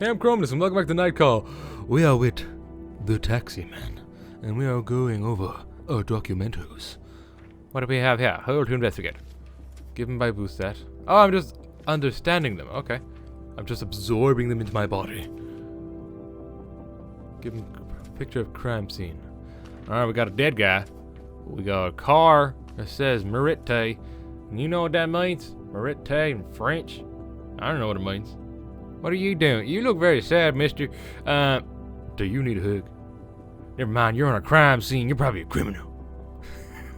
Hey, I'm Chromness, and welcome back to Night Call. We are with the Taxi Man, and we are going over our documentos. What do we have here? Hold to investigate. Given by Boostat. Oh, I'm just understanding them. Okay. I'm just absorbing them into my body. Give him a picture of crime scene. Alright, we got a dead guy. We got a car that says Merite. And you know what that means? Merite in French? I don't know what it means. What are you doing? You look very sad, mister. Do you need a hug? Never mind, you're on a crime scene. You're probably a criminal.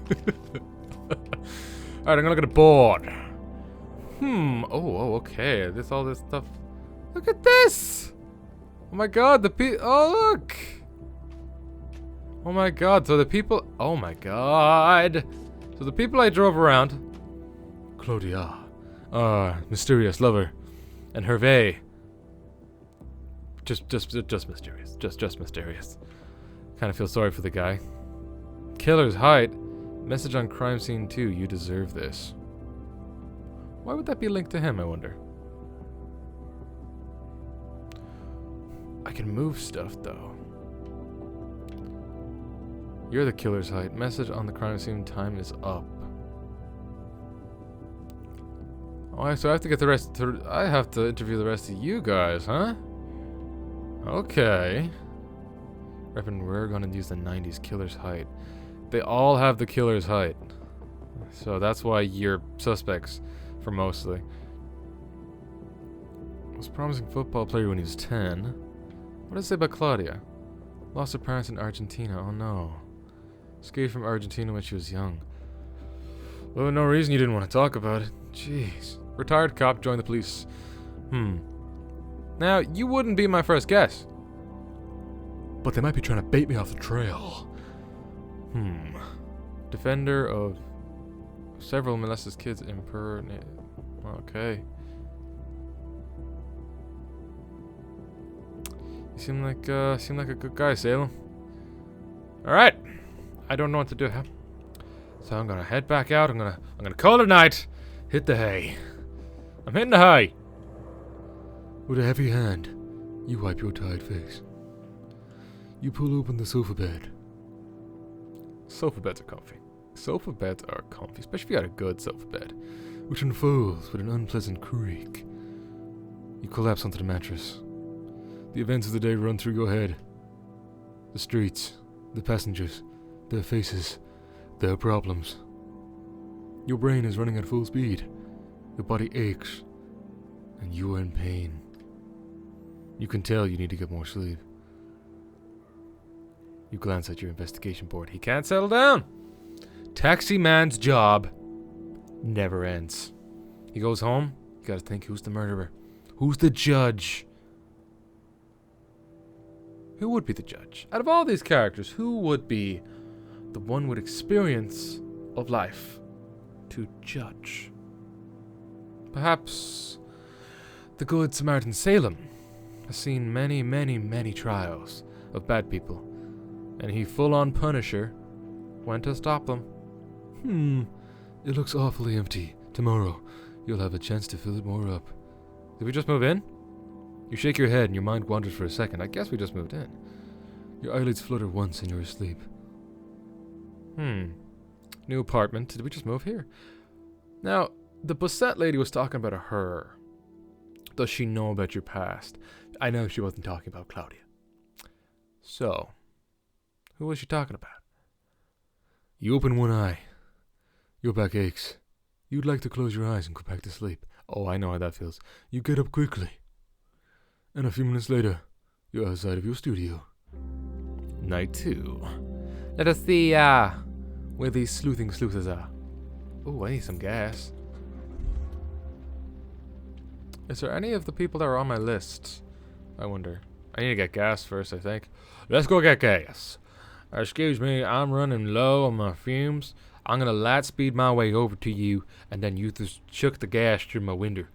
Alright, I'm gonna look at the board. Oh, okay. All this stuff. Look at this! Oh my god, oh, look! Oh my god, so the people... Oh my god! So the people I drove around... Claudia. Mysterious lover. And Hervé. Just mysterious. Just mysterious. Kind of feel sorry for the guy. Killer's height. Message on crime scene 2. You deserve this. Why would that be linked to him, I wonder? I can move stuff, though. You're the killer's height. Message on the crime scene. Time is up. Oh, so I have to get the rest. I have to interview the rest of you guys, huh? Okay. Reppin', we're gonna use the 90s killer's height. They all have the killer's height. So that's why you're suspects for mostly. Was a promising football player when he was 10. What does it say about Claudia? Lost her parents in Argentina. Oh no. Escaped from Argentina when she was young. Well, no reason you didn't want to talk about it. Jeez. Retired cop joined the police. Now, you wouldn't be my first guess. But they might be trying to bait me off the trail. Defender of several molested kids Okay. You seem like a good guy, Salem. Alright. I don't know what to do, huh? So I'm gonna head back out. I'm gonna call it a night. Hit the hay. I'm hitting the hay. With a heavy hand, you wipe your tired face. You pull open the sofa bed. Sofa beds are comfy. Sofa beds are comfy, especially if you got a good sofa bed, which unfolds with an unpleasant creak. You collapse onto the mattress. The events of the day run through your head. The streets, the passengers, their faces, their problems. Your brain is running at full speed. Your body aches, and you are in pain. You can tell you need to get more sleep. You glance at your investigation board. He can't settle down. Taxi man's job never ends. He goes home. You gotta think, who's the murderer? Who's the judge? Who would be the judge? Out of all these characters, who would be the one with experience of life to judge? Perhaps the good Samaritan Salem has seen many, many, many trials of bad people, and he, full-on Punisher, went to stop them. It looks awfully empty. Tomorrow, you'll have a chance to fill it more up. Did we just move in? You shake your head and your mind wanders for a second. I guess we just moved in. Your eyelids flutter once and you're asleep. New apartment. Did we just move here? Now, the Bossette lady was talking about her. Does she know about your past? I know she wasn't talking about Claudia. So, who was she talking about? You open one eye. Your back aches. You'd like to close your eyes and go back to sleep. Oh, I know how that feels. You get up quickly. And a few minutes later, you're outside of your studio. Night 2. Let us see, where these sleuthing sleuthers are. Oh, I need some gas. Is there any of the people that are on my list? I wonder. I need to get gas first, I think. Let's go get gas. Excuse me, I'm running low on my fumes. I'm gonna light speed my way over to you, and then you just chuck the gas through my window.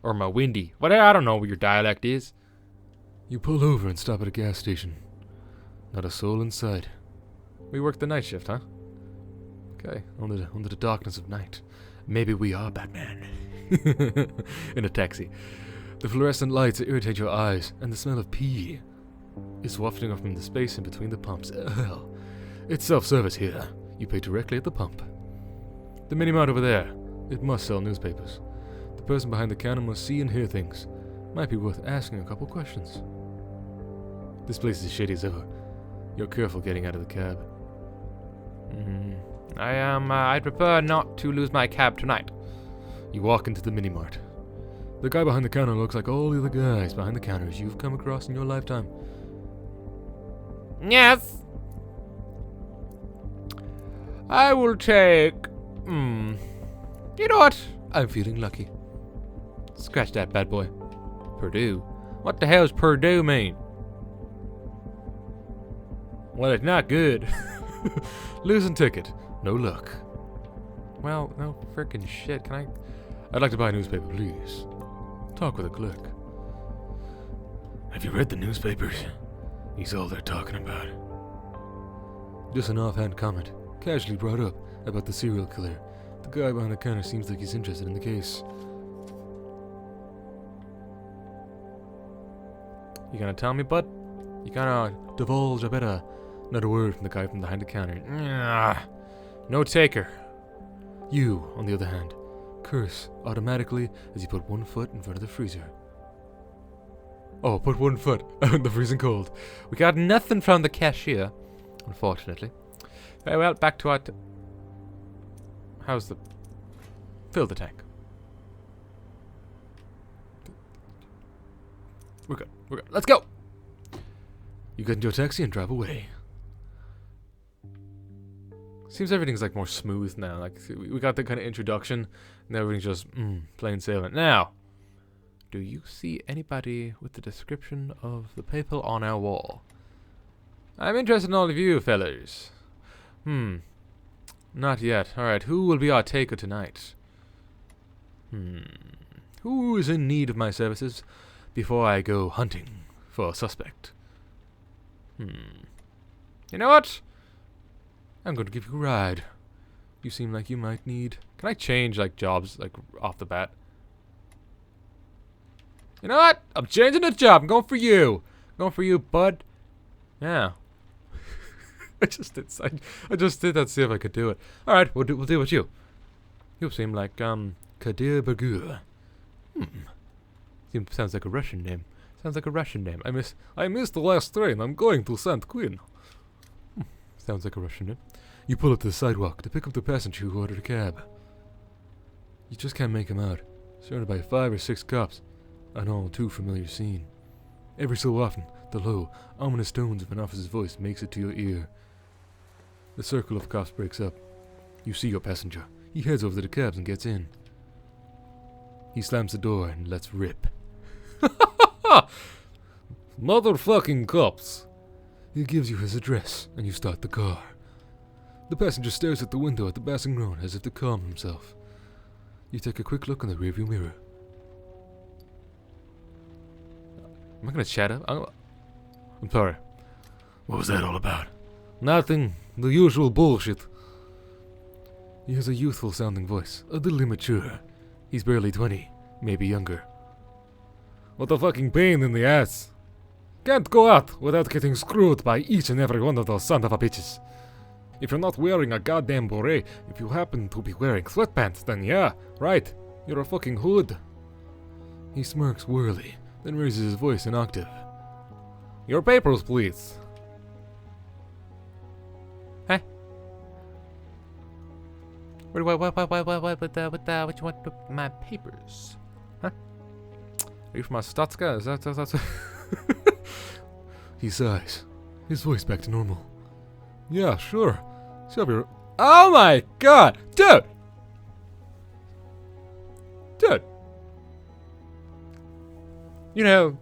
Or my windy. Whatever, I don't know what your dialect is. You pull over and stop at a gas station. Not a soul inside. We work the night shift, huh? Okay, under the darkness of night. Maybe we are Batman. In a taxi. The fluorescent lights irritate your eyes, and the smell of pee is wafting off from the space in between the pumps. Hell, it's self-service here. You pay directly at the pump. The mini-mart over there. It must sell newspapers. The person behind the counter must see and hear things. Might be worth asking a couple questions. This place is as shady as ever. You're careful getting out of the cab. I'd prefer not to lose my cab tonight. You walk into the mini-mart. The guy behind the counter looks like all the other guys behind the counters you've come across in your lifetime. Yes. I will take... You know what? I'm feeling lucky. Scratch that, bad boy. Purdue? What the hell does Purdue mean? Well, it's not good. Losing ticket. No luck. Well, no frickin' shit. Can I... I'd like to buy a newspaper, please. Talk with a clerk. Have you read the newspapers? He's all they're talking about. Just an offhand comment, casually brought up, about the serial killer. The guy behind the counter seems like he's interested in the case. You gonna tell me, bud? You gonna divulge a better? Not a word from the guy from behind the counter. No taker. You, on the other hand, curse automatically as you put one foot in front of the freezer. Oh, put one foot out in the freezing cold. We got nothing from the cashier, unfortunately. Very well, back to our... How's the... Fill the tank. We're good. We're good. Let's go! You get into a taxi and drive away. Seems everything's like more smooth now. Like we got the kind of introduction, and everything's just plain sailing. Now, do you see anybody with the description of the people on our wall? I'm interested in all of you, fellas. Not yet. Alright, who will be our taker tonight? Who is in need of my services before I go hunting for a suspect? You know what? I'm going to give you a ride. You seem like you might need... Can I change, like, jobs, like, off the bat? You know what? I'm changing the job. I'm going for you. I'm going for you, bud. Yeah. I just did that to see if I could do it. Alright, we'll deal with you. You seem like, Kadir Bagur. Sounds like a Russian name. Sounds like a Russian name. I missed the last train. I'm going to St. Quinn. Sounds like a Russian name. You pull up to the sidewalk to pick up the passenger who ordered a cab. You just can't make him out. Surrounded by 5 or 6 cops. An all too familiar scene. Every so often, the low, ominous tones of an officer's voice makes it to your ear. The circle of cops breaks up. You see your passenger. He heads over to the cabs and gets in. He slams the door and lets rip. Motherfucking cops! He gives you his address, and you start the car. The passenger stares at the window at the passing road as if to calm himself. You take a quick look in the rearview mirror. Am I gonna chat up? I'm sorry. What was that all about? Nothing. The usual bullshit. He has a youthful sounding voice, a little immature. He's barely 20, maybe younger. What a fucking pain in the ass. Can't go out without getting screwed by each and every one of those son of a bitches. If you're not wearing a goddamn beret, if you happen to be wearing sweatpants, then yeah, right, you're a fucking hood. He smirks wearily, then raises his voice an octave. Your papers, please. Huh? What you want with my papers? Huh? Are you from Ostotska? Is that... He sighs, his voice back to normal. Yeah, sure. Oh my god! Dude! Dude! You know,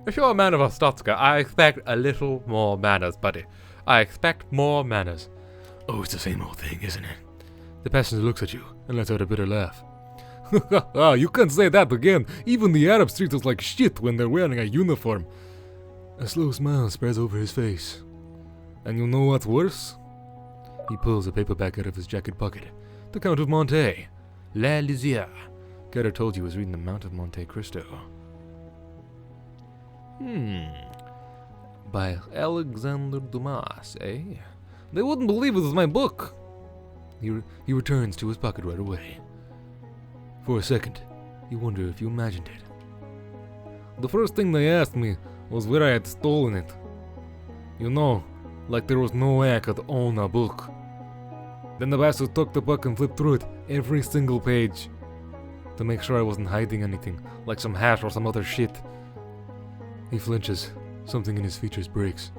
if you're a man of Ostotska, I expect a little more manners, buddy. I expect more manners. Oh, it's the same old thing, isn't it? The passenger looks at you and lets out a bitter laugh. You can't say that again. Even the Arabs treat us like shit when they're wearing a uniform. A slow smile spreads over his face. And you know what's worse? He pulls a paperback out of his jacket pocket. The Count of Monte. La Lisière. Gator told you he was reading The Mount of Monte Cristo. By Alexander Dumas, eh? They wouldn't believe it was my book. He returns to his pocket right away. For a second, you wonder if you imagined it. The first thing they asked me was where I had stolen it. You know, like there was no way I could own a book. Then the bastard took the book and flipped through it, every single page, to make sure I wasn't hiding anything, like some hat or some other shit. He flinches. Something in his features breaks.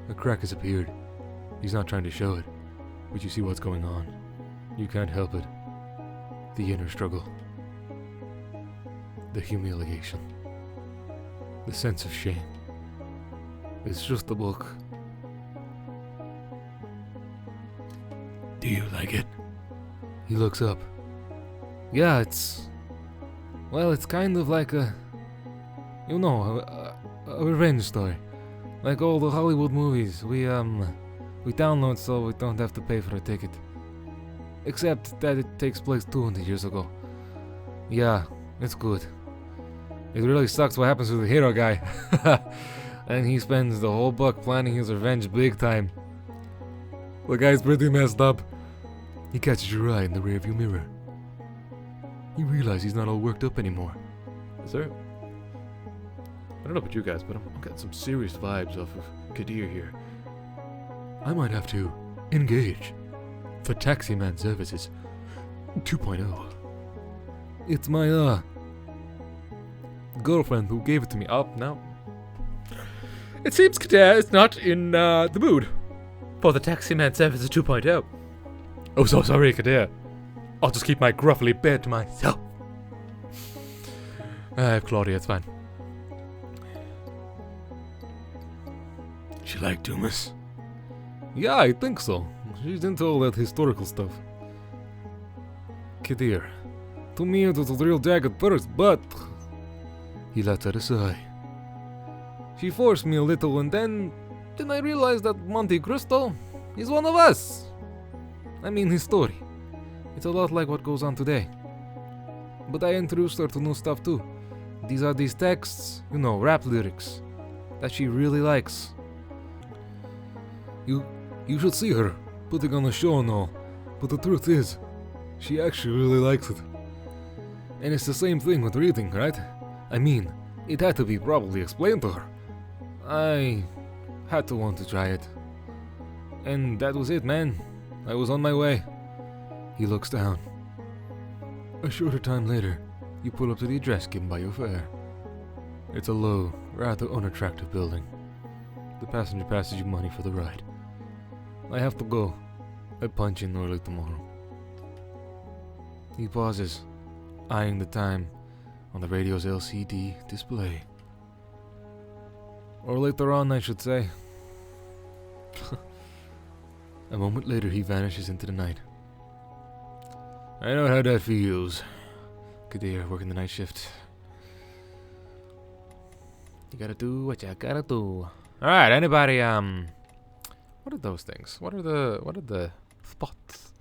A crack has appeared. He's not trying to show it, but you see what's going on. You can't help it. The inner struggle. The humiliation. The sense of shame. It's just a book. Do you like it? He looks up. Yeah, it's kind of like a revenge story. Like all the Hollywood movies. We download so we don't have to pay for a ticket. Except that it takes place 200 years ago. Yeah, it's good. It really sucks what happens to the hero guy. And he spends the whole book planning his revenge big time. The guy's pretty messed up. He catches your eye in the rearview mirror. You realize he's not all worked up anymore. Is there? I don't know about you guys, but I'm getting some serious vibes off of Kadir here. I might have to engage for Taxi Man Services 2.0. It's my girlfriend who gave it to me. Oh, no. It seems Kadir is not in the mood for the Taxi Man Services 2.0. Oh, so sorry, Kadir. I'll just keep my gruffly beard to myself. Claudia, it's fine. She like Dumas? Yeah, I think so. She's into all that historical stuff. Kadir, to me it was a real jag at first, but... He lets out a sigh. She forced me a little and then I realized that Monte Cristo is one of us. I mean his story. It's a lot like what goes on today. But I introduced her to new stuff too. These are these texts, rap lyrics, that she really likes. You should see her putting on a show and all, but the truth is, she actually really likes it. And it's the same thing with reading, right? I mean, it had to be properly explained to her. I had to want to try it. And that was it, man. I was on my way. He looks down. A shorter time later, you pull up to the address given by your fare. It's a low, rather unattractive building. The passenger passes you money for the ride. I have to go. I punch in early tomorrow. He pauses, eyeing the time on the radio's LCD display. Or later on, I should say. A moment later, he vanishes into the night. I know how that feels. Kadir, working the night shift. You gotta do what you gotta do. Alright, anybody, what are those things? What are the spots?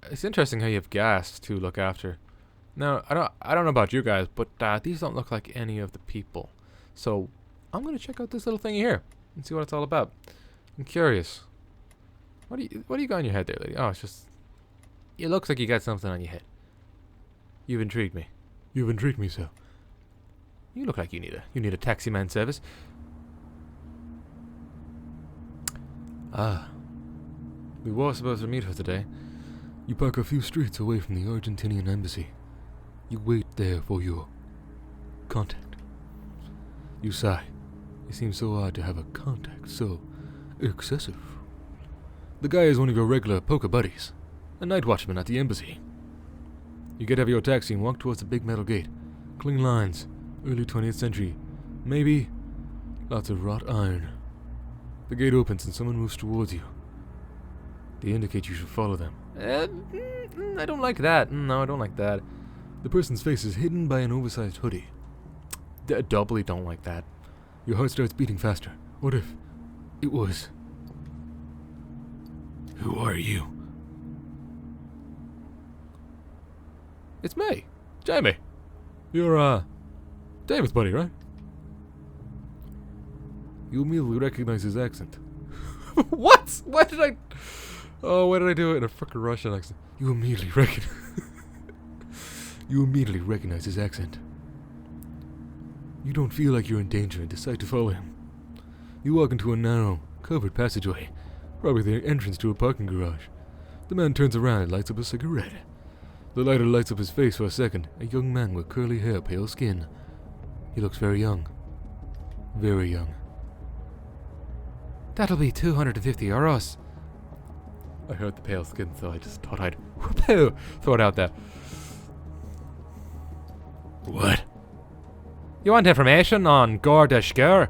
It's interesting how you have gas to look after. Now, I don't know about you guys, but these don't look like any of the people. So, I'm gonna check out this little thing here and see what it's all about. I'm curious. What do you got on your head there, lady? Oh, it's just... It looks like you got something on your head. You've intrigued me. You've intrigued me, so. You look like you need a taxi man service. Ah. We were supposed to meet her today. You park a few streets away from the Argentinian embassy. You wait there for your contact. You sigh. It seems so odd to have a contact so excessive. The guy is one of your regular poker buddies, a night watchman at the embassy. You get out of your taxi and walk towards the big metal gate. Clean lines, early 20th century, maybe lots of wrought iron. The gate opens and someone moves towards you. They indicate you should follow them. I don't like that. No, I don't like that. The person's face is hidden by an oversized hoodie. Doubly don't like that. Your heart starts beating faster. What if it was... Who are you? It's me. Jamie! You're, David's buddy, right? You immediately recognize his accent. What? Why did I... Oh, why did I do it in a frickin' Russian accent? You immediately recognize his accent. You don't feel like you're in danger and decide to follow him. You walk into a narrow, covered passageway, probably the entrance to a parking garage. The man turns around and lights up a cigarette. The lighter lights up his face for a second, a young man with curly hair, pale skin. He looks very young. Very young. That'll be 250 euros. I heard the pale skin, so I just thought I'd throw it out there. What? You want information on Gordeshker?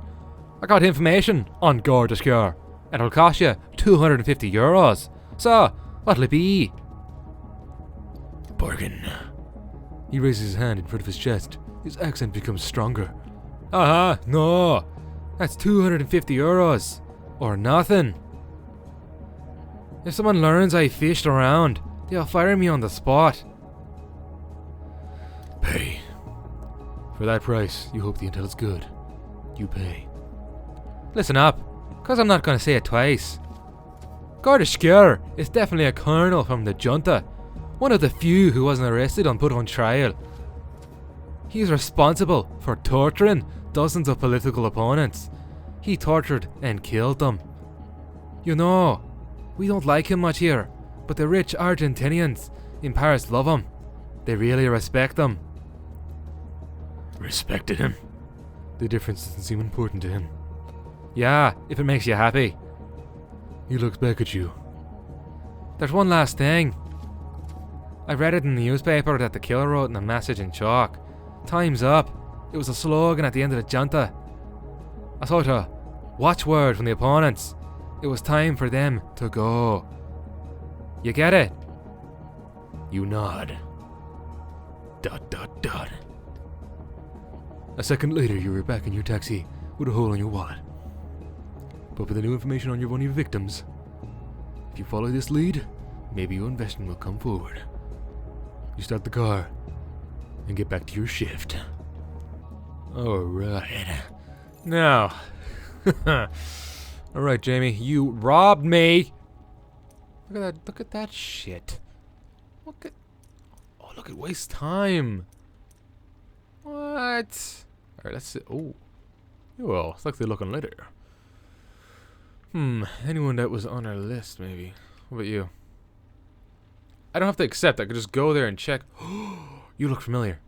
I got information on Gordeshker. It'll cost you 250 euros. So, what'll it be? Bargain. He raises his hand in front of his chest. His accent becomes stronger. No. That's 250 euros. Or nothing. If someone learns I fished around, they'll fire me on the spot. Pay. For that price, you hope the intel is good. You pay. Listen up, cause I'm not gonna say it twice. Gordeshker is definitely a colonel from the junta. One of the few who wasn't arrested and put on trial. He's responsible for torturing dozens of political opponents. He tortured and killed them. You know, we don't like him much here, but the rich Argentinians in Paris love him. They really respect him. Respected him? The difference doesn't seem important to him. Yeah, if it makes you happy. He looks back at you. There's one last thing. I read it in the newspaper that the killer wrote in a message in chalk. Time's up. It was a slogan at the end of the junta. I thought a watchword from the opponents. It was time for them to go. You get it? You nod. ... A second later, you were back in your taxi with a hole in your wallet. But with the new information on one of your victims, if you follow this lead, maybe your investment will come forward. You start the car and get back to your shift. Alright. Now. Alright, Jamie, you robbed me! Look at that shit. Look at waste time. What? Alright, let's see. Oh. Well, it's like they're looking later. Anyone that was on our list, maybe. What about you? I don't have to accept. I could just go there and check. You look familiar.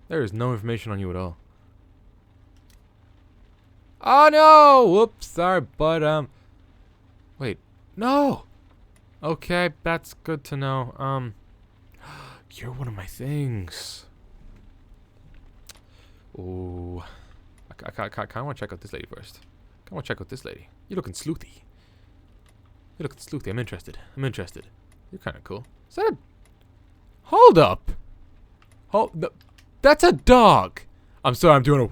There is no information on you at all. Oh no! Whoops, sorry, but wait. No! Okay, that's good to know. You're one of my things. Oh, I kind of want to check out this lady first. I want to check out this lady. You're looking sleuthy. You're looking sleuthy. I'm interested. You're kind of cool. Is that a... Hold up. That's a dog. I'm sorry. I'm doing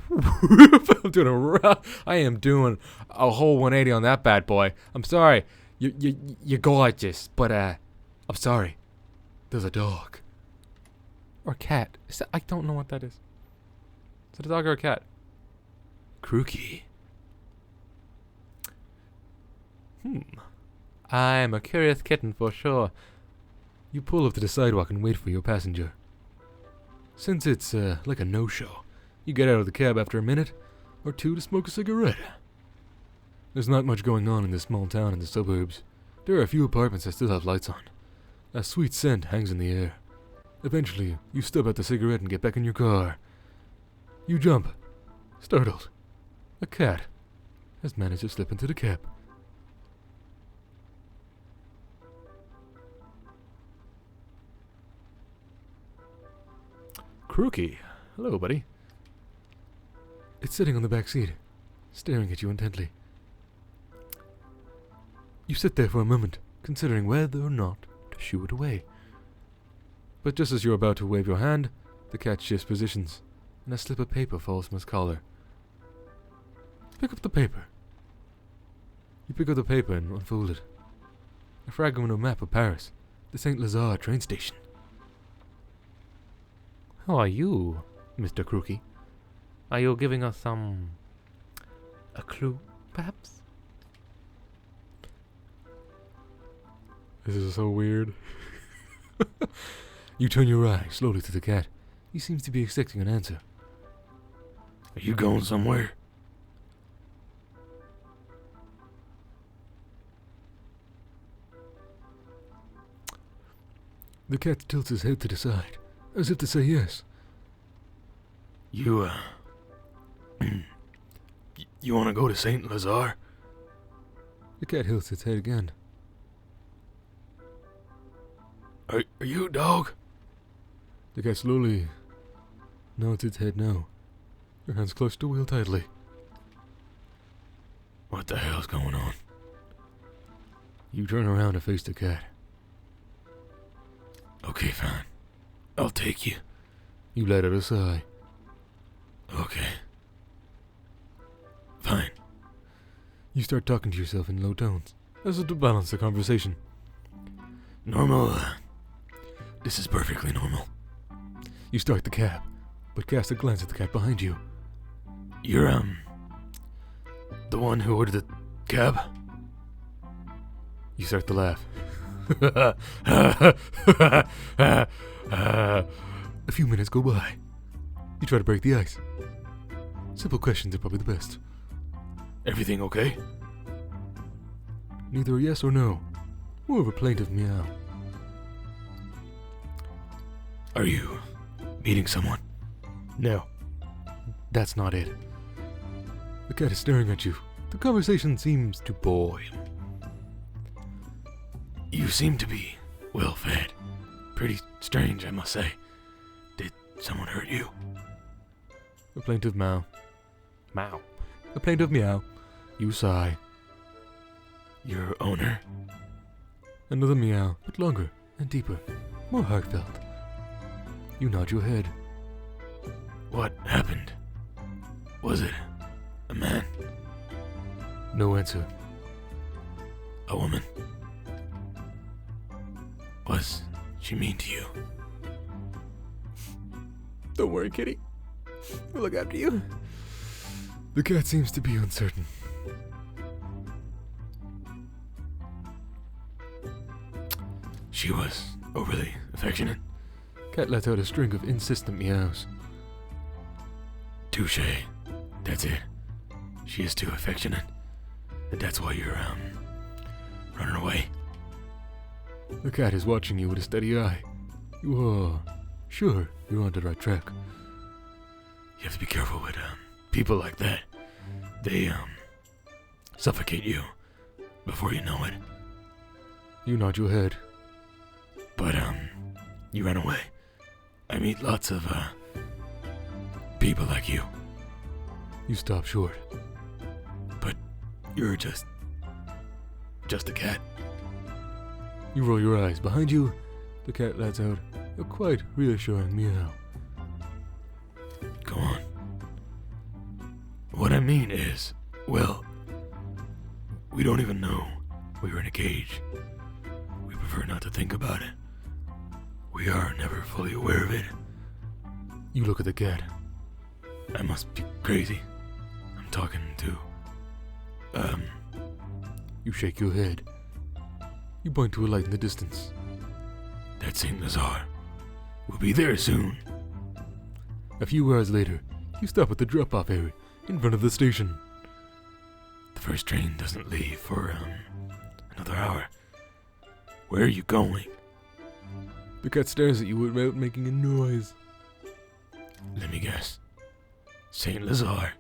I am doing a whole 180 on that bad boy. I'm sorry. You're gorgeous, but I'm sorry. There's a dog. Or cat. I don't know what that is. Is it a dog or a cat? Cooksey. I'm a curious kitten for sure. You pull up to the sidewalk and wait for your passenger. Since it's like a no-show, you get out of the cab after a minute or two to smoke a cigarette. There's not much going on in this small town in the suburbs. There are a few apartments that still have lights on. A sweet scent hangs in the air. Eventually, you stub out the cigarette and get back in your car. You jump. Startled. A cat has managed to slip into the cab. Cooksey. Hello, buddy. It's sitting on the back seat, staring at you intently. You sit there for a moment, considering whether or not to shoo it away. But just as you're about to wave your hand, the cat shifts positions, and a slip of paper falls from his collar. Pick up the paper. You pick up the paper and unfold it. A fragment of map of Paris, The St. Lazare train station. How are you, Mr. Crookie? Are you giving us a clue, perhaps? This is so weird. You turn your eye slowly to the cat. He seems to be expecting an answer. Are you going somewhere? The cat tilts his head to the side, as if to say yes. You, you want to go to St. Lazare? The cat tilts its head again. Are you a dog? The cat slowly nods its head no. Your hands clutch the wheel tightly. What the hell's going on? You turn around and face the cat. Okay, fine. I'll take you. You let out a sigh. Okay. Fine. You start talking to yourself in low tones, as if to balance the conversation. Normal, this is perfectly normal. You start the cab, but cast a glance at the cat behind you. You're, the one who ordered the cab? You start to laugh. A few minutes go by. You try to break the ice. Simple questions are probably the best. Everything okay? Neither a yes or no. More of a plaintive meow. Are you meeting someone? No. That's not it. The cat is staring at you. The conversation seems to bore him. You seem to be well fed. Pretty strange, I must say. Did someone hurt you? A plaintive meow. Meow. A plaintive meow. You sigh. Your owner? Another meow, but longer and deeper, more heartfelt. You nod your head. What happened? Was it a man? No answer. A woman? Was she mean to you? Don't worry, kitty. We'll look after you. The cat seems to be uncertain. She was overly affectionate. Cat lets out a string of insistent meows. Touche. That's it. She is too affectionate. And that's why you're, running away. The cat is watching you with a steady eye. You are sure you're on the right track. You have to be careful with, people like that. They, suffocate you before you know it. You nod your head. But, you ran away. I meet lots of, people like you. You stop short. But you're just a cat. You roll your eyes. Behind you, the cat lets out a quite reassuring meow. Go on. What I mean is, well, we don't even know we were in a cage. We prefer not to think about it. We are never fully aware of it. You look at the cat. I must be crazy. I'm talking to, You shake your head. You point to a light in the distance. That's St. Lazare. We'll be there soon. A few hours later, you stop at the drop-off area in front of the station. The first train doesn't leave for, another hour. Where are you going? The cat stares at you without making a noise. Let me guess. St. Lazare.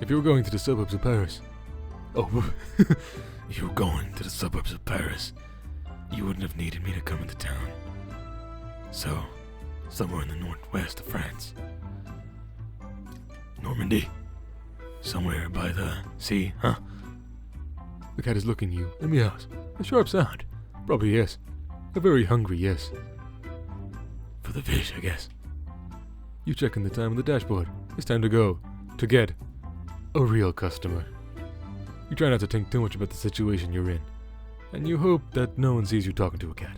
If you were going to the suburbs of Paris... Oh, If you were going to the suburbs of Paris, you wouldn't have needed me to come into town. So, somewhere in the northwest of France. Normandy. Somewhere by the sea, huh? the cat is looking at you and meows. A sharp sound. Probably yes. A very hungry yes. For the fish, I guess. You check in the time on the dashboard. It's time to go. To get a real customer. You try not to think too much about the situation you're in. And you hope that no one sees you talking to a cat.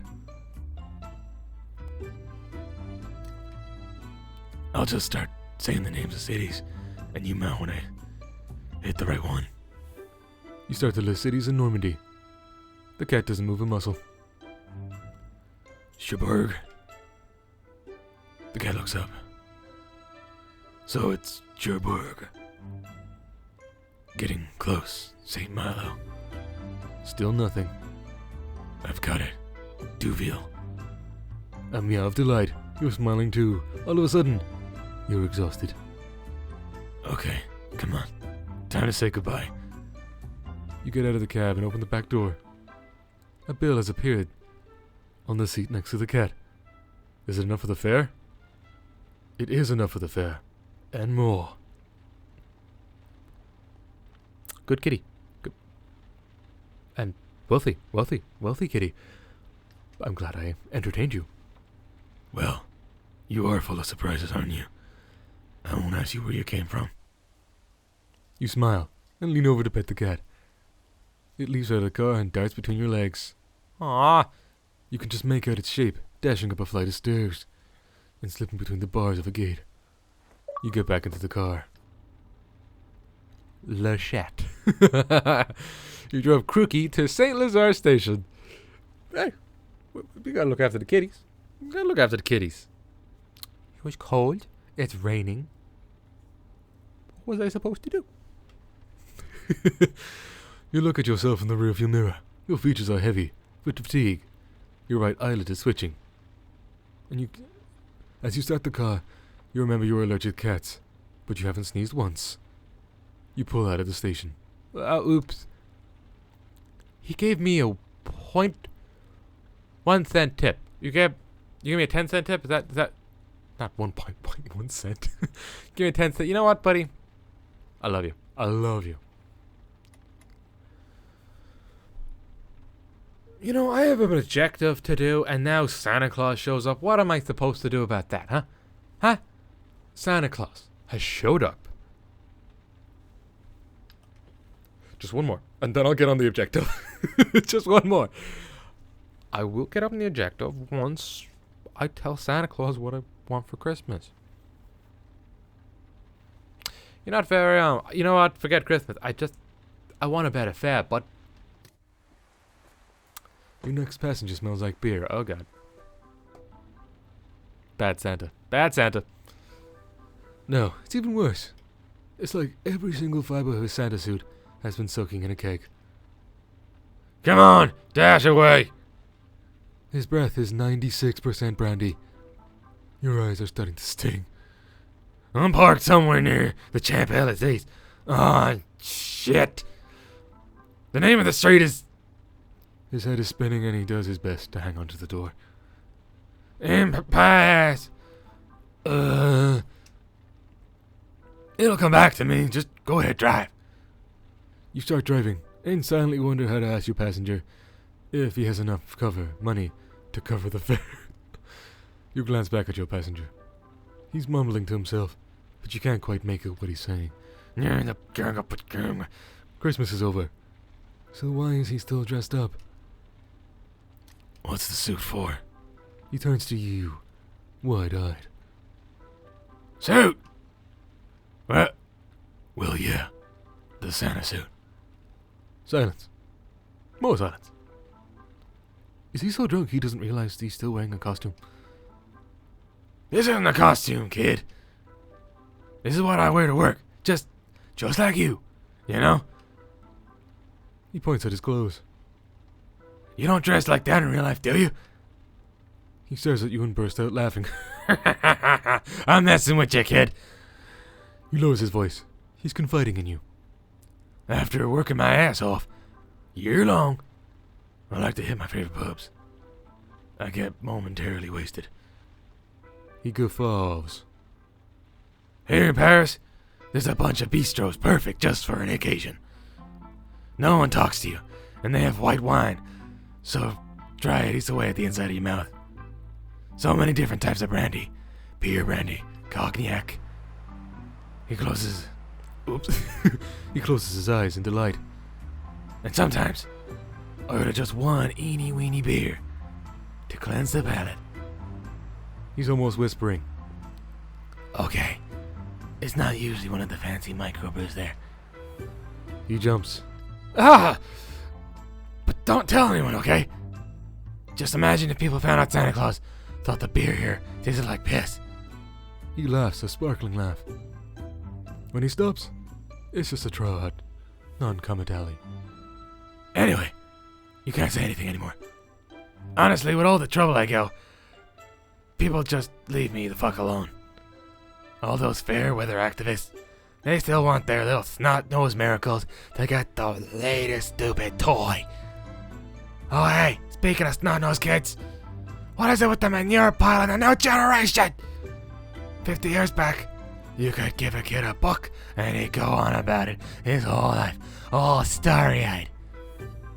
I'll just start saying the names of cities, and you mount when I hit the right one. You start to list cities in Normandy. The cat doesn't move a muscle. Cherbourg. The cat looks up. So it's Cherbourg. Getting close, St. Malo. Still nothing. I've got it. Duville. A meow of delight. You're smiling too. All of a sudden, you're exhausted. Okay, come on. Time to say goodbye. You get out of the cab and open the back door. A bill has appeared on the seat next to the cat. Is it enough for the fare? It is enough for the fare. And more. Good kitty. Good. And wealthy kitty. I'm glad I entertained you. Well, you are full of surprises, aren't you? I won't ask you where you came from. You smile and lean over to pet the cat. It leaves out of the car and darts between your legs. Ah! You can just make out its shape, dashing up a flight of stairs and slipping between the bars of a gate. You get back into the car. Le Chat. You drove Crookie to St. Lazare Station. Hey, we gotta look after the kitties. It was cold. It's raining. What was I supposed to do? You look at yourself in the rearview mirror. Your features are heavy with fatigue. Your right eyelid is switching. And as you start the car, you remember you're allergic to cats, but you haven't sneezed once. You pull out of the station. Oops. He gave me a 0.1 cent tip. You gave me a 10-cent tip? Is that not 1.1 cent? Give me a 10 cent. You know what, buddy? I love you. I love you. You know, I have an objective to do, and now Santa Claus shows up. What am I supposed to do about that, huh? Huh? Santa Claus has showed up. Just one more, and then I'll get on the objective. Just one more. I will get on the objective once I tell Santa Claus what I want for Christmas. You're not very, you know what? Forget Christmas. I want a better fare, but your next passenger smells like beer. Oh, God. Bad Santa. Bad Santa. No, it's even worse. It's like every single fiber of his Santa suit has been soaking in a cake. Come on, dash away! His breath is 96% brandy. Your eyes are starting to sting. I'm parked somewhere near the Champs-Élysées. Oh, shit. The name of the street is... His head is spinning and he does his best to hang onto the door. Impasse! It'll come back to me. Just go ahead, drive. You start driving and silently wonder how to ask your passenger if he has enough money to cover the fare. You glance back at your passenger. He's mumbling to himself, but you can't quite make out what he's saying. Christmas is over. So why is he still dressed up? What's the suit for? He turns to you, wide-eyed. Suit! What? Well, yeah. The Santa suit. Silence. More silence. Is he so drunk he doesn't realize he's still wearing a costume? This isn't a costume, kid. This is what I wear to work. Just like you. You know? He points at his clothes. You don't dress like that in real life, do you? He stares at you and bursts out laughing. I'm messing with you, kid. He lowers his voice. He's confiding in you. After working my ass off, year long, I like to hit my favorite pubs. I get momentarily wasted. He guffaws. Here in Paris, there's a bunch of bistros perfect just for an occasion. No one talks to you, and they have white wine, so dry it eats away at the inside of your mouth. So many different types of brandy. Beer brandy, cognac. He closes his eyes in delight. And sometimes, Order just one eeny weeny beer to cleanse the palate. He's almost whispering. Okay. It's not usually one of the fancy microbrews there. He jumps. Ah! But don't tell anyone, okay? Just imagine if people found out Santa Claus thought the beer here tasted like piss. He laughs, a sparkling laugh. When he stops, it's just a trot, non-commentally. Anyway, you can't say anything anymore. Honestly, with all the trouble I go, people just leave me the fuck alone. All those fair weather activists, they still want their little snot-nosed miracles to get the latest stupid toy. Oh hey, speaking of snot-nosed kids, what is it with the manure pile in the new generation? 50 years back, you could give a kid a book and he'd go on about it his whole life, all starry-eyed.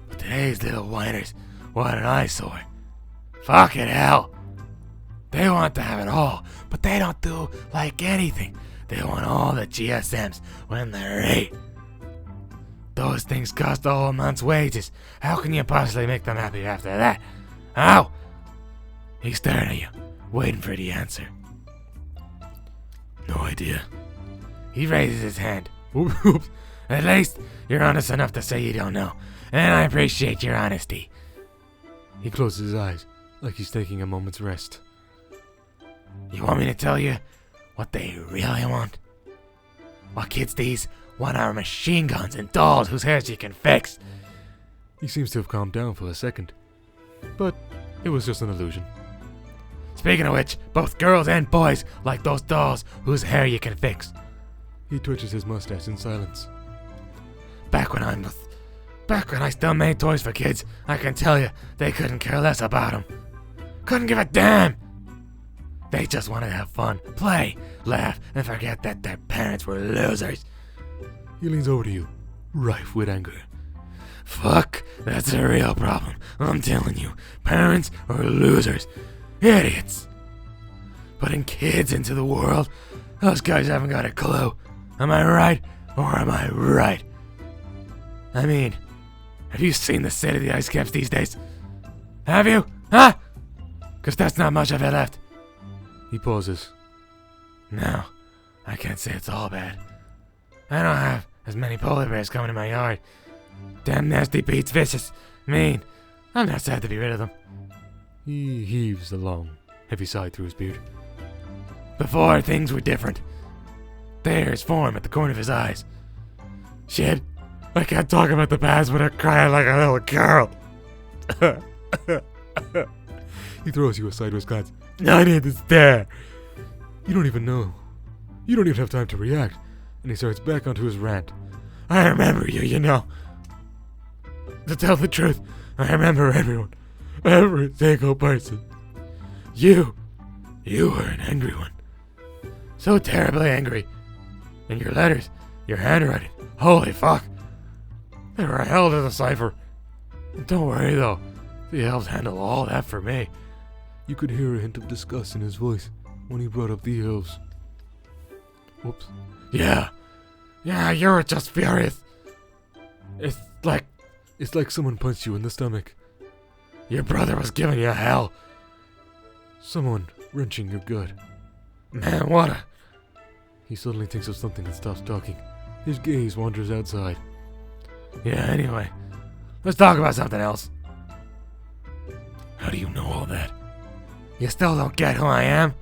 But today's little whiners, what an eyesore. Fucking hell. They want to have it all, but they don't do like anything. They want all the GSMs when they're 8. Those things cost a whole month's wages. How can you possibly make them happy after that? How? He's staring at you, waiting for the answer. No idea. He raises his hand. Oops. At least you're honest enough to say you don't know, and I appreciate your honesty. He closes his eyes, like he's taking a moment's rest. You want me to tell you what they really want? What kids these want are machine guns and dolls whose hairs you can fix. He seems to have calmed down for a second, but it was just an illusion. Speaking of which, both girls and boys like those dolls whose hair you can fix. He twitches his mustache in silence. Back when I still made toys for kids, I can tell you they couldn't care less about them. Couldn't give a damn. They just wanted to have fun, play, laugh, and forget that their parents were losers. He leans over to you, rife with anger. Fuck, that's a real problem. I'm telling you, parents are losers. Idiots. Putting kids into the world, those guys haven't got a clue. Am I right, or am I right? I mean, have you seen the state of the ice caps these days? Have you? Huh? 'Cause that's not much of it left. He pauses. No, I can't say it's all bad. I don't have as many polar bears coming in my yard. Damn nasty beats, vicious, mean. I'm not sad to be rid of them. He heaves a long, heavy sigh through his beard. Before, things were different. Tears form at the corner of his eyes. Shit, I can't talk about the past without crying like a little girl. He throws you a sideways glance. I need to stare. You don't even know. You don't even have time to react. And he starts back onto his rant. I remember you, you know. To tell the truth, I remember everyone. Every single person. You were an angry one. So terribly angry. And your letters, your handwriting, holy fuck. They were hell to decipher. Don't worry though, the elves handle all that for me. You could hear a hint of disgust in his voice when he brought up the elves. Whoops. Yeah, you were just furious. It's like someone punched you in the stomach. Your brother was giving you hell. Someone wrenching your gut. Man, what a... He suddenly thinks of something and stops talking. His gaze wanders outside. Yeah, anyway. Let's talk about something else. How do you know all that? You still don't get who I am?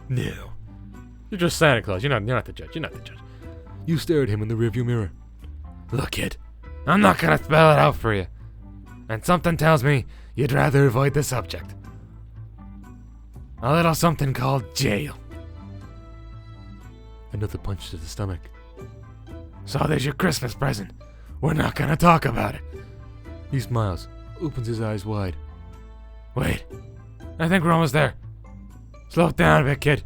No. You're just Santa Claus. You're not the judge. You're not the judge. You stare at him in the rearview mirror. Look, kid. I'm not gonna spell it out for you. And something tells me you'd rather avoid the subject. A little something called jail. Another punch to the stomach. So there's your Christmas present. We're not gonna talk about it. He smiles, opens his eyes wide. Wait. I think we're almost there. Slow it down a bit, kid.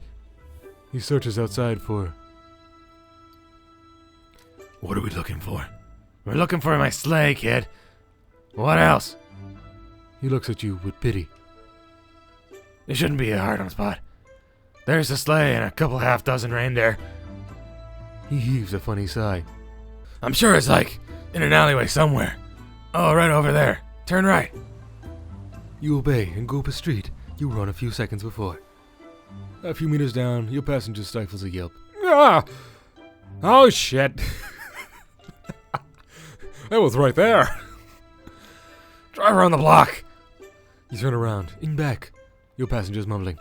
He searches outside for... What are we looking for? We're looking for my sleigh, kid. What else? He looks at you with pity. It shouldn't be a hard-on spot. There's a sleigh and a couple half-dozen reindeer. He heaves a funny sigh. I'm sure it's like in an alleyway somewhere. Oh, right over there. Turn right. You obey and go up a street you were on a few seconds before. A few meters down, your passenger stifles a yelp. Ah! Oh, shit. That was right there. Drive around the block. You turn around, in back. Your passenger's mumbling.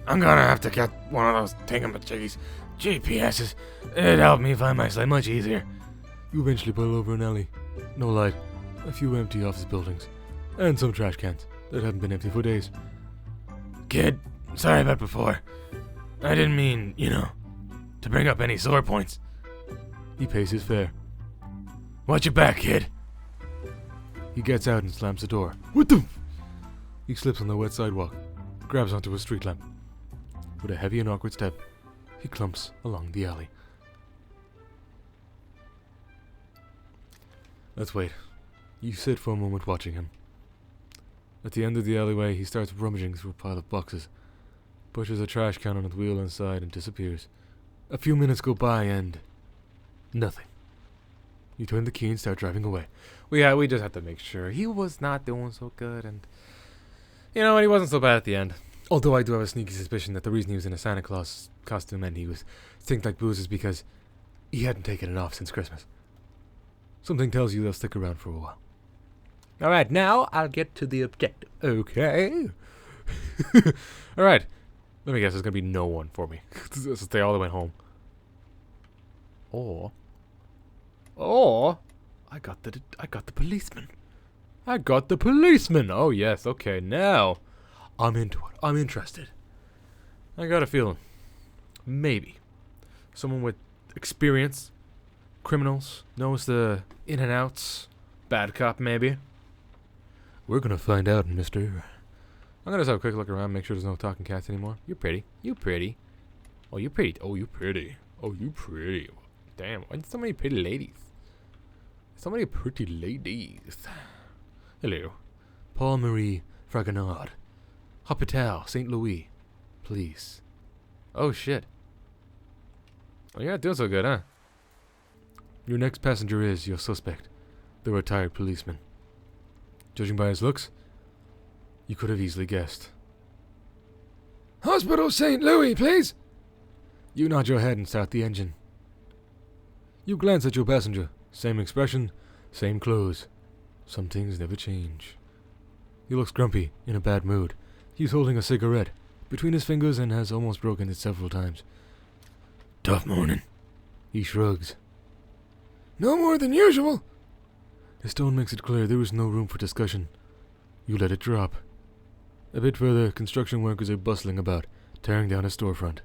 I'm gonna have to get one of those thingamajiggies. GPS's. It'd help me find my sleigh much easier. You eventually pull over an alley. No light. A few empty office buildings. And some trash cans that haven't been empty for days. Kid, sorry about before. I didn't mean, to bring up any sore points. He pays his fare. Watch your back, kid. He gets out and slams the door. What the? He slips on the wet sidewalk, grabs onto a street lamp. With a heavy and awkward step, he clumps along the alley. Let's wait. You sit for a moment watching him. At the end of the alleyway, he starts rummaging through a pile of boxes, pushes a trash can on its wheel inside and disappears. A few minutes go by and nothing. You turn the key and start driving away. We just have to make sure he was not doing so good, and you know what, he wasn't so bad at the end. Although I do have a sneaky suspicion that the reason he was in a Santa Claus costume and he was think like booze is because he hadn't taken it off since Christmas. Something tells you they'll stick around for a while. Alright, now I'll get to the objective. Okay. Alright. Let me guess, there's gonna be no one for me. Since they all went home. Or I got the policeman. I got the policeman. Oh yes, okay, now I'm into it. I'm interested. I got a feeling. Maybe someone with experience, criminals, knows the in and outs. Bad cop, maybe. We're gonna find out, mister. I'm gonna just have a quick look around, make sure there's no talking cats anymore. You're pretty. You pretty. Oh, you pretty. Oh, you pretty. Oh, you pretty. Damn, why so many pretty ladies? So many pretty ladies. Hello. Paul Marie Fragonard. Hospital, St. Louis. Please. Oh, shit. Well, you're not doing so good, huh? Your next passenger is your suspect, the retired policeman. Judging by his looks, you could have easily guessed. Hospital St. Louis, please. You nod your head and start the engine. You glance at your passenger. Same expression, same clothes. Some things never change. He looks grumpy, in a bad mood. He's holding a cigarette between his fingers and has almost broken it several times. Tough morning. He shrugs. No more than usual. His tone makes it clear there is no room for discussion. You let it drop. A bit further, construction workers are bustling about, tearing down a storefront.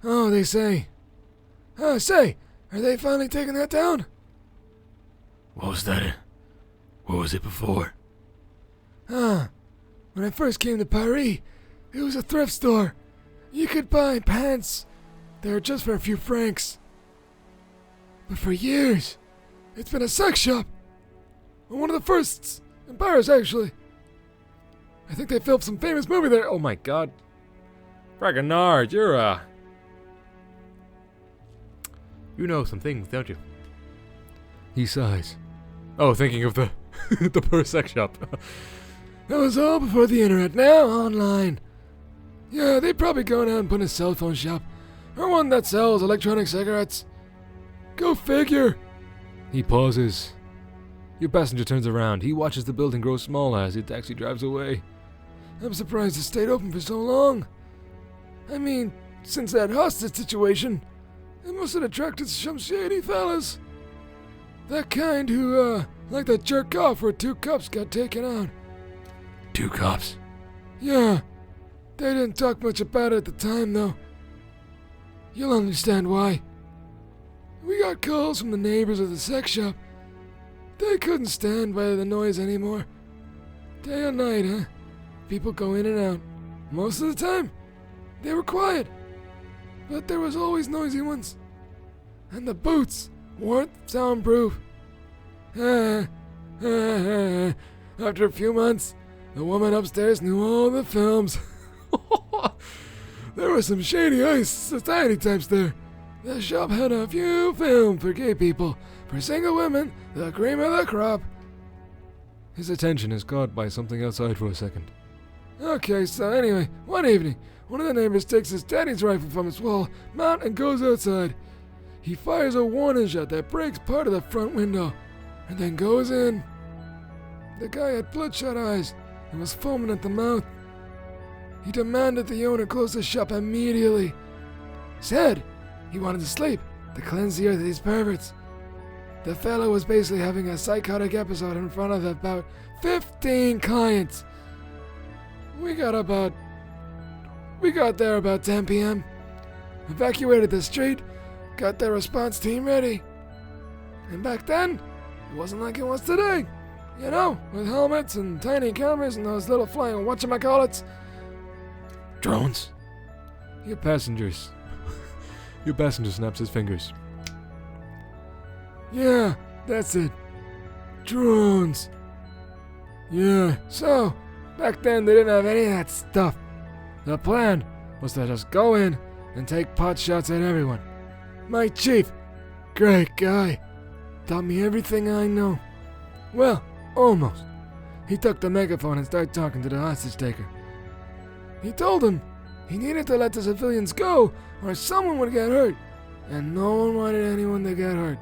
Oh, they say. Say, are they finally taking that down? What was that? What was it before? When I first came to Paris, it was a thrift store. You could buy pants. They were just for a few francs. But for years, it's been a sex shop. One of the firsts in Paris, actually. I think they filmed some famous movie there. Oh my god. Fragonard, you're, you know some things, don't you? He sighs. Oh, thinking of the the first sex shop. That was all before the internet. Now online. Yeah, they'd probably go out and put a cell phone shop. Or one that sells electronic cigarettes. Go figure. He pauses. Your passenger turns around. He watches the building grow smaller as the taxi drives away. I'm surprised it stayed open for so long. I mean, since that hostage situation, it must have attracted some shady fellas. That kind who, like that jerk off where 2 cops got taken out. 2 cops? Yeah. They didn't talk much about it at the time, though. You'll understand why. We got calls from the neighbors of the sex shop. They couldn't stand by the noise anymore. Day and night, huh? People go in and out. Most of the time, they were quiet. But there was always noisy ones. And the boots weren't soundproof. After a few months, the woman upstairs knew all the films. There were some shady ice society types there. The shop had a few films for gay people. For single women, the cream of the crop. His attention is caught by something outside for a second. Okay, so anyway, one evening, one of the neighbors takes his daddy's rifle from his wall mount and goes outside. He fires a warning shot that breaks part of the front window, and then goes in. The guy had bloodshot eyes and was foaming at the mouth. He demanded the owner close the shop immediately. Said he wanted to sleep to cleanse the earth of these perverts. The fellow was basically having a psychotic episode in front of about 15 clients. We got there about 10 p.m. Evacuated the street, got the response team ready. And back then, it wasn't like it was today. You know, with helmets and tiny cameras and those little flying whatchamacallits. Drones? Your passenger snaps his fingers. Yeah, that's it. Drones. Yeah, so, back then they didn't have any of that stuff. The plan was to just go in and take pot shots at everyone. My chief, great guy, taught me everything I know. Well, almost. He took the megaphone and started talking to the hostage taker. He told him he needed to let the civilians go or someone would get hurt, and no one wanted anyone to get hurt.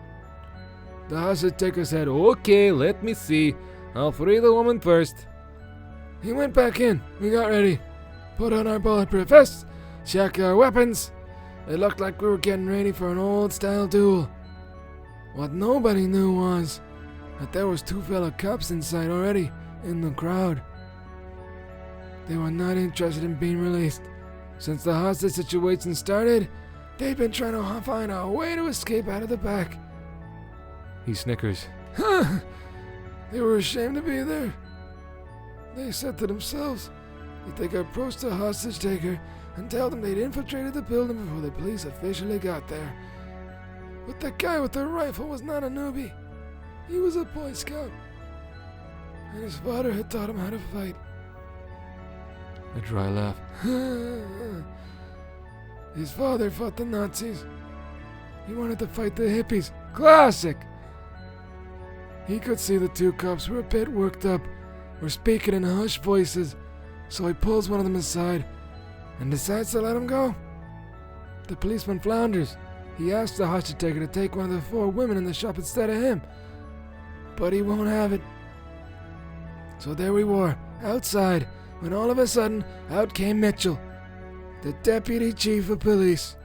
The hostage taker said, "Okay, let me see. I'll free the woman first." He went back in. We got ready. Put on our bulletproof vests, checked our weapons. It looked like we were getting ready for an old-style duel. What nobody knew was that there was 2 fellow cops inside already in the crowd. They were not interested in being released. Since the hostage situation started, they'd been trying to find a way to escape out of the back. He snickers. They were ashamed to be there. They said to themselves that they could approach the hostage taker and tell them they'd infiltrated the building before the police officially got there. But the guy with the rifle was not a newbie. He was a Boy Scout. And his father had taught him how to fight. A dry laugh. His father fought the Nazis. He wanted to fight the hippies. Classic! He could see the 2 cops were a bit worked up, were speaking in hushed voices, so he pulls one of them aside and decides to let him go. The policeman flounders. He asks the hostage taker to take one of the 4 women in the shop instead of him, but he won't have it. So there we were, outside, when all of a sudden, out came Mitchell, the deputy chief of police.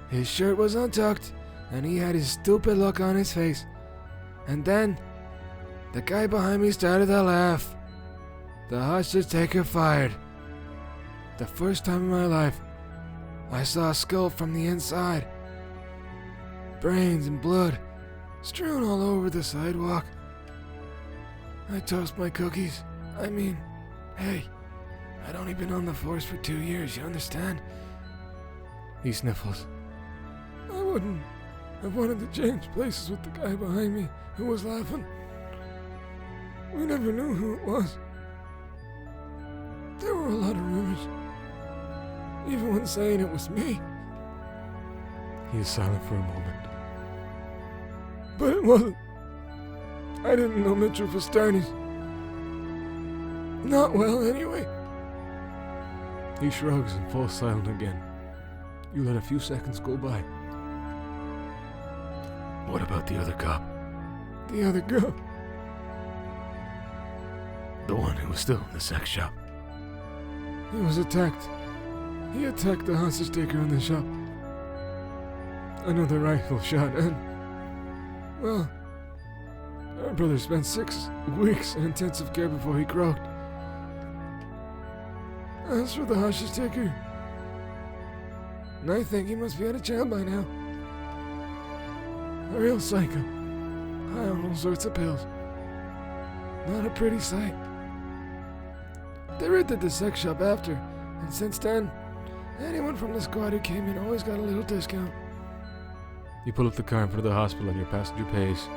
His shirt was untucked, and he had his stupid look on his face. And then, the guy behind me started to laugh. The hostage taker fired. The first time in my life, I saw a skull from the inside. Brains and blood strewn all over the sidewalk. I tossed my cookies. Hey, I'd only been on the force for 2 years, you understand? He sniffles. I wouldn't have wanted to change places with the guy behind me who was laughing. We never knew who it was. There were a lot of rumors. Even when saying it was me. He is silent for a moment. But it wasn't. I didn't know Mitchell for starters. Not well, anyway. He shrugs and falls silent again. You let a few seconds go by. What about the other cop? The other girl. The one who was still in the sex shop. He was attacked. He attacked the hostage taker in the shop. Another rifle shot and... Well, our brother spent 6 weeks in intensive care before he croaked. As for the hostage taker, I think he must be out of jail by now. A real psycho. High on all sorts of pills. Not a pretty sight. They raided the sex shop after, and since then, anyone from the squad who came in always got a little discount. You pull up the car in front of the hospital and your passenger pays.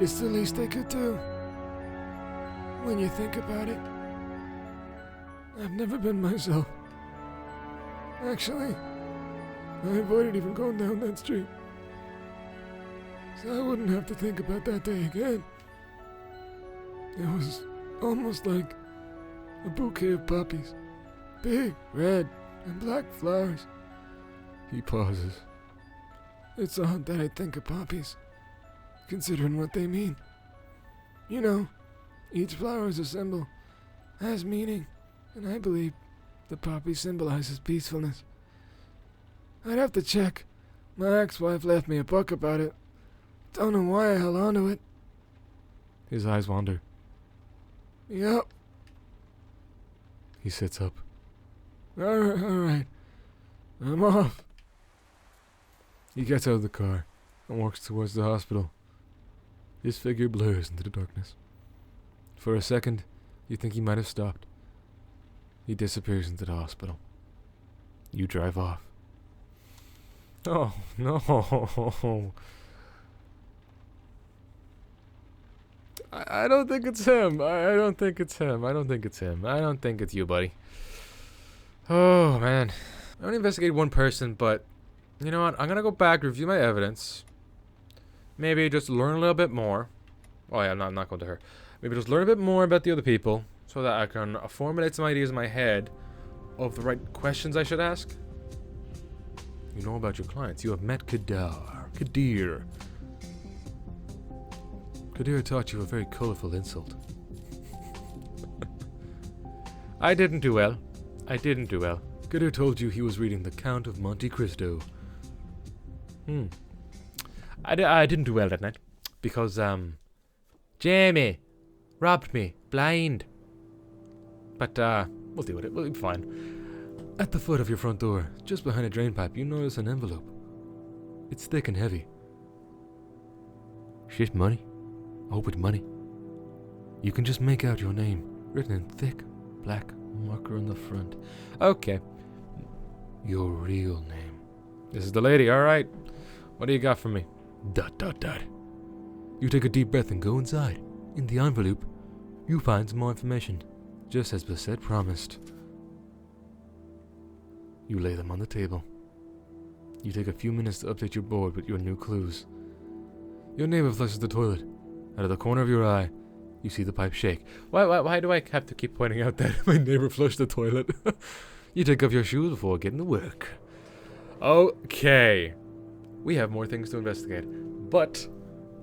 It's the least they could do. When you think about it. I've never been myself. Actually, I avoided even going down that street. So I wouldn't have to think about that day again. It was almost like a bouquet of poppies. Big, red, and black flowers. He pauses. It's odd that I think of poppies, considering what they mean. You know, each flower is a symbol, has meaning, and I believe the poppy symbolizes peacefulness. I'd have to check. My ex-wife left me a book about it. Don't know why I held on to it. His eyes wander. Yup. He sits up. Alright. I'm off. He gets out of the car and walks towards the hospital. His figure blurs into the darkness. For a second, you think he might have stopped. He disappears into the hospital. You drive off. Oh, no. I don't think it's him. I don't think it's him. I don't think it's him. I don't think it's you, buddy. Oh, man. I only investigated one person, but you know what? I'm going to go back, review my evidence. Maybe just learn a little bit more. Oh, yeah, I'm not going to her. Maybe just learn a bit more about the other people so that I can formulate some ideas in my head of the right questions I should ask. You know about your clients. You have met Kadir. Kadir taught you a very colorful insult. I didn't do well. Kadir told you he was reading The Count of Monte Cristo. I didn't do well that night because Jamie robbed me blind. But we'll deal with it. We'll be fine. At the foot of your front door, just behind a drain pipe, you notice an envelope. It's thick and heavy. Shit, money. I hope it's money. You can just make out your name, written in thick black marker on the front. Okay. Your real name. This is the lady, alright. What do you got for me? ... You take a deep breath and go inside. In the envelope, you find some more information, just as Bassett promised. You lay them on the table. You take a few minutes to update your board with your new clues. Your neighbor flushes the toilet. Out of the corner of your eye, you see the pipe shake. Why do I have to keep pointing out that my neighbor flushed the toilet? You take off your shoes before getting to work. Okay. We have more things to investigate, but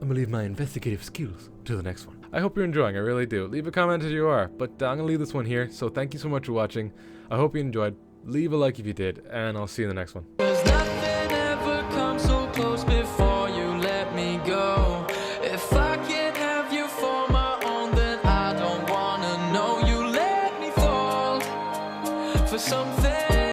I'm gonna leave my investigative skills to the next one. I hope you're enjoying, I really do. Leave a comment if you are, but I'm gonna leave this one here, so thank you so much for watching. I hope you enjoyed. Leave a like if you did, and I'll see you in the next one. 'Cause nothing ever comes so close before you let me go. If I can't have you for my own, then I don't wanna know you let me fall for something.